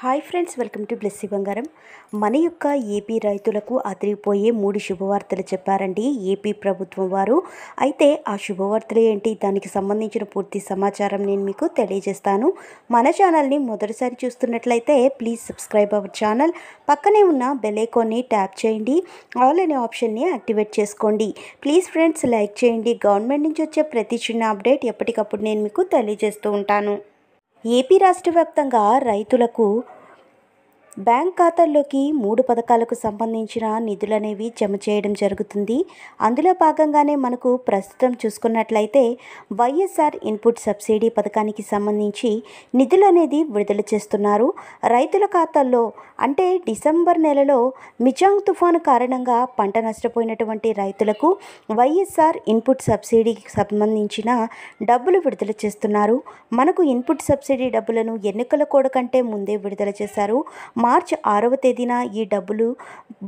Hi friends, welcome to Blessy బంగారం. మన యొక్క ఏపీ రైతులకు అదిరిపోయే 3 శుభవార్తలు చెప్పారండి ఏపీ ప్రభుత్వం వారు. అయితే ఆ శుభవార్తలు ఏంటి, దానికి సంబంధించిన పూర్తి సమాచారం నేను మీకు తెలియజేస్తాను. మన ఛానల్ని మొదటిసారి చూస్తున్నట్లయితే ప్లీజ్ సబ్స్క్రైబ్ అవర్ ఛానల్. పక్కనే ఉన్న బెల్ ఐకాన్ని ట్యాప్ చేయండి, ఆల్ అనే ఆప్షన్ని యాక్టివేట్ చేసుకోండి. ప్లీజ్ ఫ్రెండ్స్ లైక్ చేయండి. గవర్నమెంట్ నుంచి వచ్చే ప్రతి చిన్న అప్డేట్ ఎప్పటికప్పుడు నేను మీకు తెలియజేస్తూ ఉంటాను. ఏపీ రాష్ట్ర వ్యాప్తంగా రైతులకు బ్యాంక్ ఖాతాల్లోకి 3 పథకాలకు సంబంధించిన నిధులనేవి జమ చేయడం జరుగుతుంది. అందులో భాగంగానే మనకు ప్రస్తుతం చూసుకున్నట్లయితే వైఎస్ఆర్ ఇన్పుట్ సబ్సిడీ పథకానికి సంబంధించి నిధులు అనేది విడుదల చేస్తున్నారు. రైతుల ఖాతాల్లో అంటే డిసెంబర్ నెలలో మిచాంగ్ తుఫాను కారణంగా పంట నష్టపోయినటువంటి రైతులకు వైఎస్ఆర్ ఇన్పుట్ సబ్సిడీకి సంబంధించిన డబ్బులు విడుదల చేస్తున్నారు. మనకు ఇన్పుట్ సబ్సిడీ డబ్బులను ఎన్నికల కోడ్ కంటే ముందే విడుదల చేశారు. మార్చి 6వ తేదీన ఈ డబ్బులు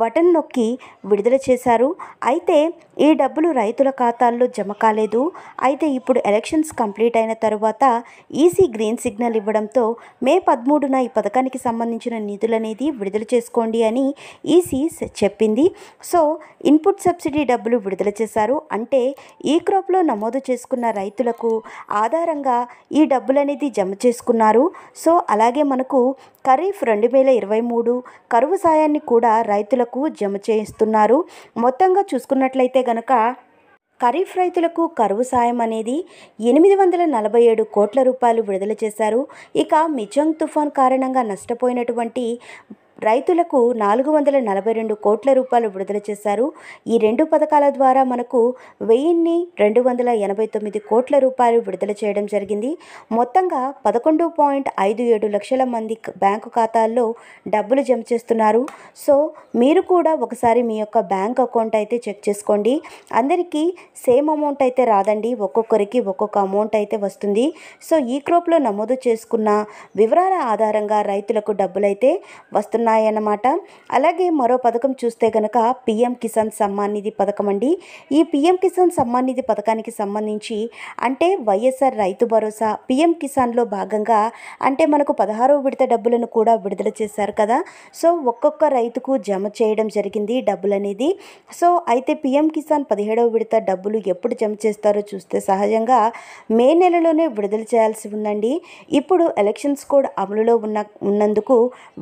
బటన్ నొక్కి విడుదల చేశారు. అయితే ఈ డబ్బులు రైతుల ఖాతాల్లో జమ కాలేదు. అయితే ఇప్పుడు ఎలక్షన్స్ కంప్లీట్ అయిన తరువాత ఈసీ గ్రీన్ సిగ్నల్ ఇవ్వడంతో మే 13న ఈ పథకానికి సంబంధించిన నిధులు అనేది విడుదల చేసుకోండి అని ఈసీ చెప్పింది. సో ఇన్పుట్ సబ్సిడీ డబ్బులు విడుదల చేశారు. అంటే ఈ క్రాప్లో నమోదు చేసుకున్న రైతులకు ఆధారంగా ఈ డబ్బులు అనేది జమ చేసుకున్నారు. సో అలాగే మనకు ఖరీఫ్ 2023 కరువు సాయాన్ని కూడా రైతులకు జమ చేస్తున్నారు. మొత్తంగా చూసుకున్నట్లయితే గనక ఖరీఫ్ రైతులకు కరువు సాయం అనేది 847 కోట్ల రూపాయలు విడుదల చేశారు. ఇక మిచాంగ్ తుఫాన్ కారణంగా నష్టపోయినటువంటి రైతులకు 442 కోట్ల రూపాయలు విడుదల చేశారు. ఈ 2 పథకాల ద్వారా మనకు 1289 కోట్ల రూపాయలు విడుదల చేయడం జరిగింది. మొత్తంగా 11.57 లక్షల మంది బ్యాంకు ఖాతాల్లో డబ్బులు జమ చేస్తున్నారు. సో మీరు కూడా ఒకసారి మీ యొక్క బ్యాంక్ అకౌంట్ అయితే చెక్ చేసుకోండి. అందరికీ సేమ్ అమౌంట్ అయితే రాదండి, ఒక్కొక్కరికి ఒక్కొక్క అమౌంట్ అయితే వస్తుంది. సో ఈ క్రాప్లో నమోదు చేసుకున్న వివరాల ఆధారంగా రైతులకు డబ్బులైతే వస్తున్నాయి అన్నమాట. అలాగే మరో పథకం చూస్తే గనక పీఎం కిసాన్ సమ్మాన్ నిధి పథకం అండి. ఈ పీఎం కిసాన్ సమ్మాన్ నిధి పథకానికి సంబంధించి అంటే వైఎస్ఆర్ రైతు భరోసా పీఎం కిసాన్లో భాగంగా అంటే మనకు 16వ విడత డబ్బులను కూడా విడుదల చేశారు కదా. సో ఒక్కొక్క రైతుకు జమ చేయడం జరిగింది డబ్బులు అనేది. సో అయితే పీఎం కిసాన్ 17వ విడత డబ్బులు ఎప్పుడు జమ చేస్తారో చూస్తే సహజంగా మే నెలలోనే విడుదల చేయాల్సి ఉందండి. ఇప్పుడు ఎలక్షన్స్ కోడ్ అమలులో ఉన్నందుకు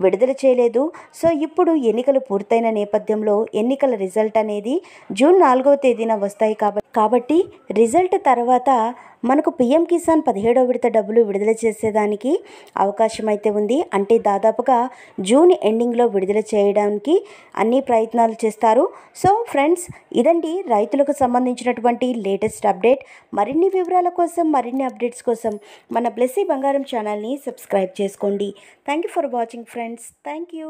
విడుదల చేయలేదు. సో ఇప్పుడు ఎన్నికలు పూర్తయిన నేపథ్యంలో ఎన్నికల రిజల్ట్ అనేది జూన్ 4వ తేదీన వస్తాయి. కాబట్టి రిజల్ట్ తర్వాత మనకు పీఎం కిసాన్ 17వ విడత డబ్బులు విడుదల చేసేదానికి అవకాశం అయితే ఉంది. అంటే దాదాపుగా జూన్ ఎండింగ్లో విడుదల చేయడానికి అన్ని ప్రయత్నాలు చేస్తారు. సో ఫ్రెండ్స్, ఇదండి రైతులకు సంబంధించినటువంటి లేటెస్ట్ అప్డేట్. మరిన్ని వివరాల కోసం, మరిన్ని అప్డేట్స్ కోసం మన బ్లెస్సీ బంగారం ఛానల్ని సబ్స్క్రైబ్ చేసుకోండి. Thank you for watching friends. Thank you.